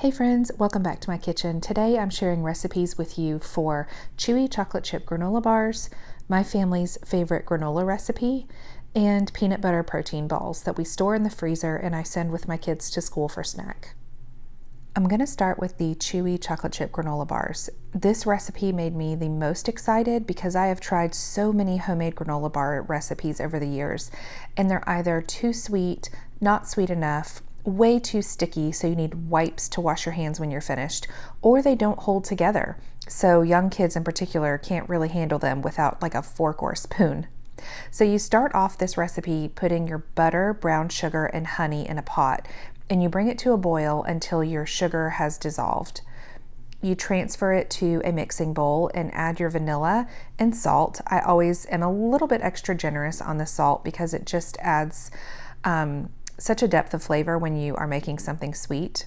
Hey friends, welcome back to my kitchen. Today I'm sharing recipes with you for chewy chocolate chip granola bars, my family's favorite granola recipe, and peanut butter protein balls that we store in the freezer and I send with my kids to school for snack. I'm going to start with the chewy chocolate chip granola bars. This recipe made me the most excited because I have tried so many homemade granola bar recipes over the years, and they're either too sweet, not sweet enough, way too sticky so you need wipes to wash your hands when you're finished, or they don't hold together. So young kids in particular can't really handle them without like a fork or a spoon. So you start off this recipe putting your butter, brown sugar, and honey in a pot, and you bring it to a boil until your sugar has dissolved. You transfer it to a mixing bowl and add your vanilla and salt. I always am a little bit extra generous on the salt because it just adds such a depth of flavor when you are making something sweet.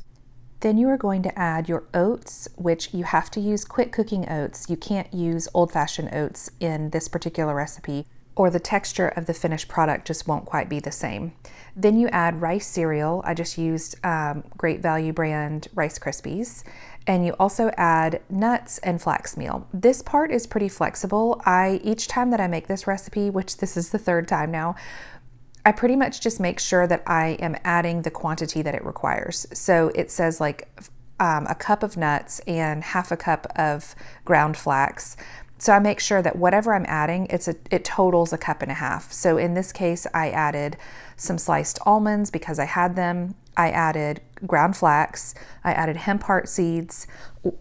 Then you are going to add your oats, which you have to use quick cooking oats. You can't use old-fashioned oats in this particular recipe, or the texture of the finished product just won't quite be the same. Then you add rice cereal. I just used Great Value brand Rice Krispies. And you also add nuts and flax meal. This part is pretty flexible. Each time that I make this recipe, which this is the third time now, I pretty much just make sure that I am adding the quantity that it requires. So it says like a cup of nuts and half a cup of ground flax. So I make sure that whatever I'm adding, it totals a cup and a half. So in this case, I added some sliced almonds because I had them. I added ground flax. I added hemp heart seeds.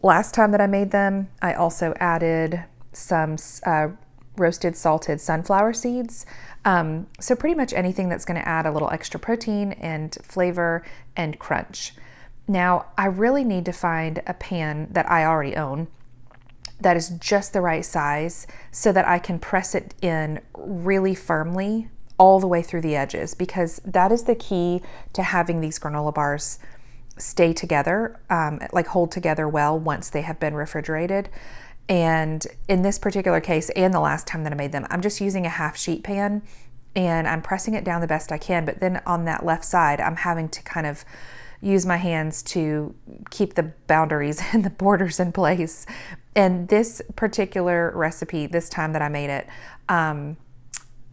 Last time that I made them, I also added some roasted salted sunflower seeds. So pretty much anything that's going to add a little extra protein and flavor and crunch. Now, I really need to find a pan that I already own that is just the right size so that I can press it in really firmly all the way through the edges, because that is the key to having these granola bars stay together, like hold together well once they have been refrigerated. And in this particular case, and the last time that I made them, I'm just using a half sheet pan and I'm pressing it down the best I can. But then on that left side, I'm having to kind of use my hands to keep the boundaries and the borders in place. And this particular recipe, this time that I made it,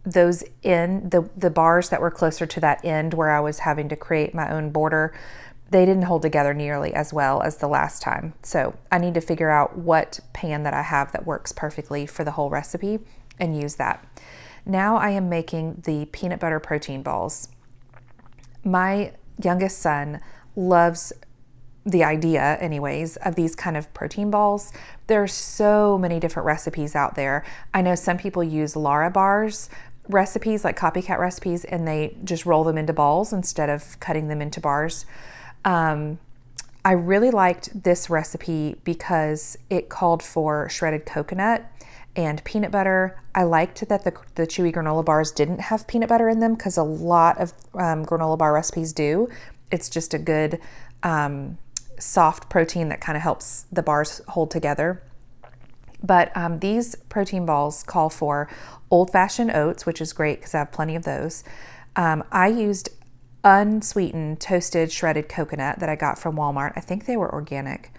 the bars that were closer to that end where I was having to create my own border, they didn't hold together nearly as well as the last time. So I need to figure out what pan that I have that works perfectly for the whole recipe and use that. Now I am making the peanut butter protein balls. My youngest son loves the idea anyways of these kind of protein balls. There's so many different recipes out there. I know some people use Lara bars recipes, like copycat recipes, and they just roll them into balls instead of cutting them into bars. I really liked this recipe because it called for shredded coconut and peanut butter. I liked that the chewy granola bars didn't have peanut butter in them because a lot of granola bar recipes do. It's just a good soft protein that kind of helps the bars hold together. But these protein balls call for old-fashioned oats, which is great because I have plenty of those. I used unsweetened toasted shredded coconut that I got from Walmart. I think they were organic.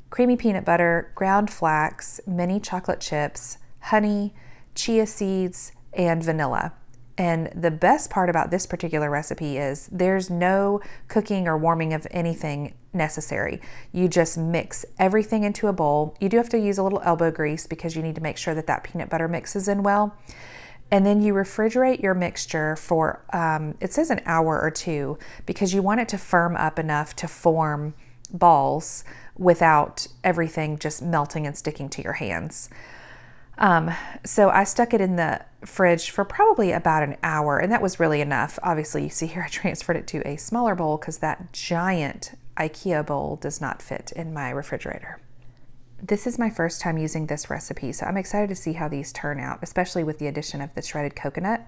Creamy peanut butter, ground flax, mini chocolate chips, honey, chia seeds, and vanilla. And the best part about this particular recipe is there's no cooking or warming of anything necessary. You just mix everything into a bowl. You do have to use a little elbow grease because you need to make sure that that peanut butter mixes in well. And then you refrigerate your mixture for, it says an hour or two, because you want it to firm up enough to form balls without everything just melting and sticking to your hands. So I stuck it in the fridge for probably about an hour, and that was really enough. Obviously, you see here I transferred it to a smaller bowl because that giant IKEA bowl does not fit in my refrigerator. This is my first time using this recipe, so I'm excited to see how these turn out, especially with the addition of the shredded coconut.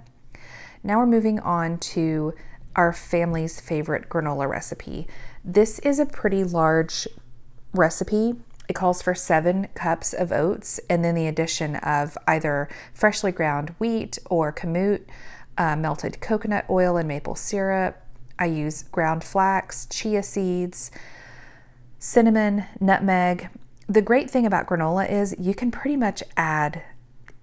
Now we're moving on to our family's favorite granola recipe. This is a pretty large recipe. It calls for 7 cups of oats and then the addition of either freshly ground wheat or kamut, melted coconut oil and maple syrup. I use ground flax, chia seeds, cinnamon, nutmeg. The great thing about granola is you can pretty much add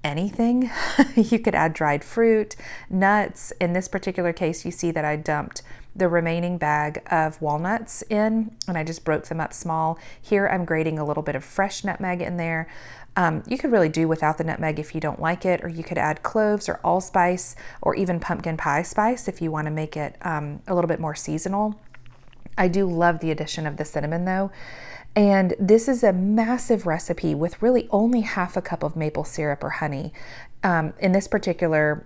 anything. You could add dried fruit, nuts. In this particular case, you see that I dumped the remaining bag of walnuts in and I just broke them up small. Here I'm grating a little bit of fresh nutmeg in there. You could really do without the nutmeg if you don't like it, or you could add cloves or allspice or even pumpkin pie spice if you want to make it a little bit more seasonal. I do love the addition of the cinnamon though. And this is a massive recipe with really only half a cup of maple syrup or honey. In this particular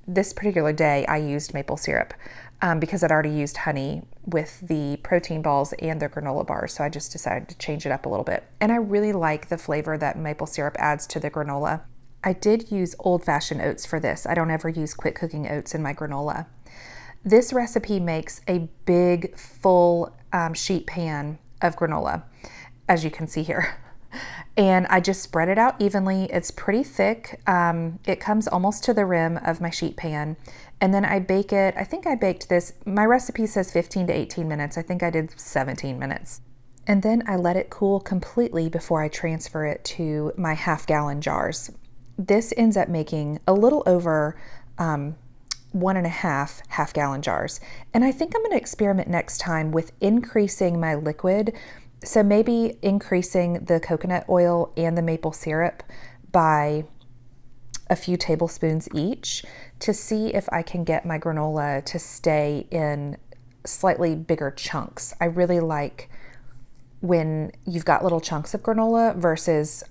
day, I used maple syrup because I'd already used honey with the protein balls and the granola bars. So I just decided to change it up a little bit. And I really like the flavor that maple syrup adds to the granola. I did use old-fashioned oats for this. I don't ever use quick cooking oats in my granola. This recipe makes a big, full sheet pan of granola, as you can see here. And I just spread it out evenly. It's pretty thick. It comes almost to the rim of my sheet pan. And then I bake it. I think I baked this, my recipe says 15 to 18 minutes. I think I did 17 minutes. And then I let it cool completely before I transfer it to my half-gallon jars. This ends up making a little over 1.5 half-gallon jars. And I think I'm going to experiment next time with increasing my liquid. So maybe increasing the coconut oil and the maple syrup by a few tablespoons each to see if I can get my granola to stay in slightly bigger chunks. I really like when you've got little chunks of granola versus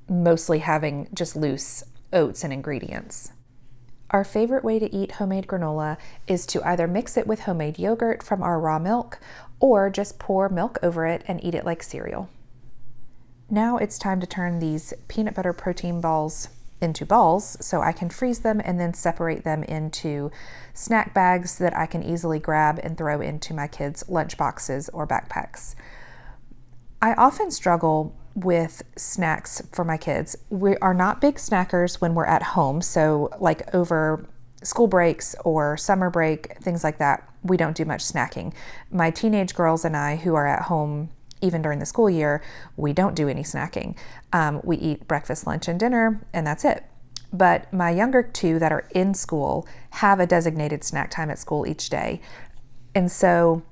mostly having just loose oats and ingredients. Our favorite way to eat homemade granola is to either mix it with homemade yogurt from our raw milk or just pour milk over it and eat it like cereal. Now it's time to turn these peanut butter protein balls into balls so I can freeze them and then separate them into snack bags that I can easily grab and throw into my kids' lunch boxes or backpacks. I often struggle with snacks for my kids. We are not big snackers when we're at home, so like over school breaks or summer break, things like that, we don't do much snacking. My teenage girls and I, who are at home even during the school year, we don't do any snacking. We eat breakfast, lunch, and dinner, and that's it. But my younger two that are in school have a designated snack time at school each day. And so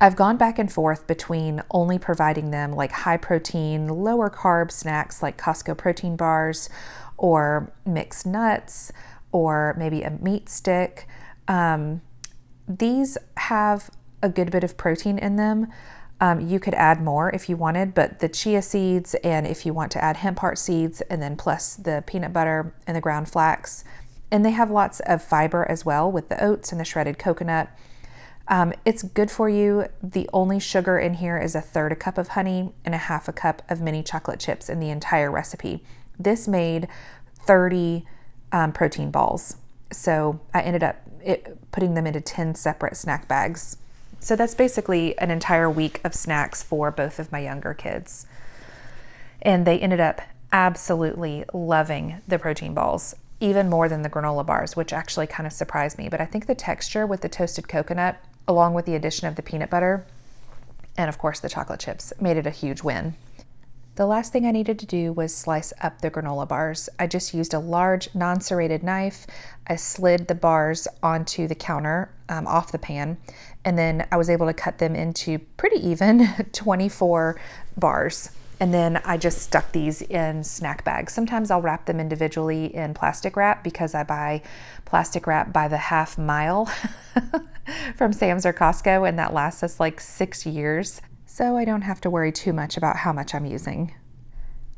I've gone back and forth between only providing them like high protein, lower carb snacks like Costco protein bars or mixed nuts or maybe a meat stick. These have a good bit of protein in them. You could add more if you wanted, but the chia seeds, and if you want to add hemp heart seeds, and then plus the peanut butter and the ground flax. And they have lots of fiber as well with the oats and the shredded coconut. It's good for you. The only sugar in here is 1/3 cup of honey and 1/2 cup of mini chocolate chips in the entire recipe. This made 30 protein balls. So I ended up putting them into 10 separate snack bags. So that's basically an entire week of snacks for both of my younger kids. And they ended up absolutely loving the protein balls, even more than the granola bars, which actually kind of surprised me. But I think the texture with the toasted coconut, along with the addition of the peanut butter, and of course the chocolate chips, made it a huge win. The last thing I needed to do was slice up the granola bars. I just used a large non-serrated knife. I slid the bars onto the counter off the pan, and then I was able to cut them into pretty even 24 bars. And then I just stuck these in snack bags. Sometimes I'll wrap them individually in plastic wrap because I buy plastic wrap by the half mile from Sam's or Costco, and that lasts us like 6 years. So I don't have to worry too much about how much I'm using.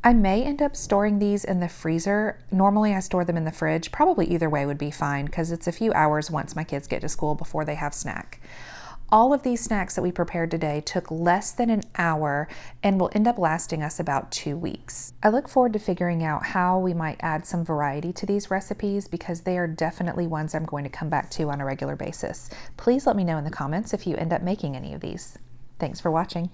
I may end up storing these in the freezer. Normally I store them in the fridge. Probably either way would be fine because it's a few hours once my kids get to school before they have snack. All of these snacks that we prepared today took less than an hour and will end up lasting us about 2 weeks. I look forward to figuring out how we might add some variety to these recipes because they are definitely ones I'm going to come back to on a regular basis. Please let me know in the comments if you end up making any of these. Thanks for watching.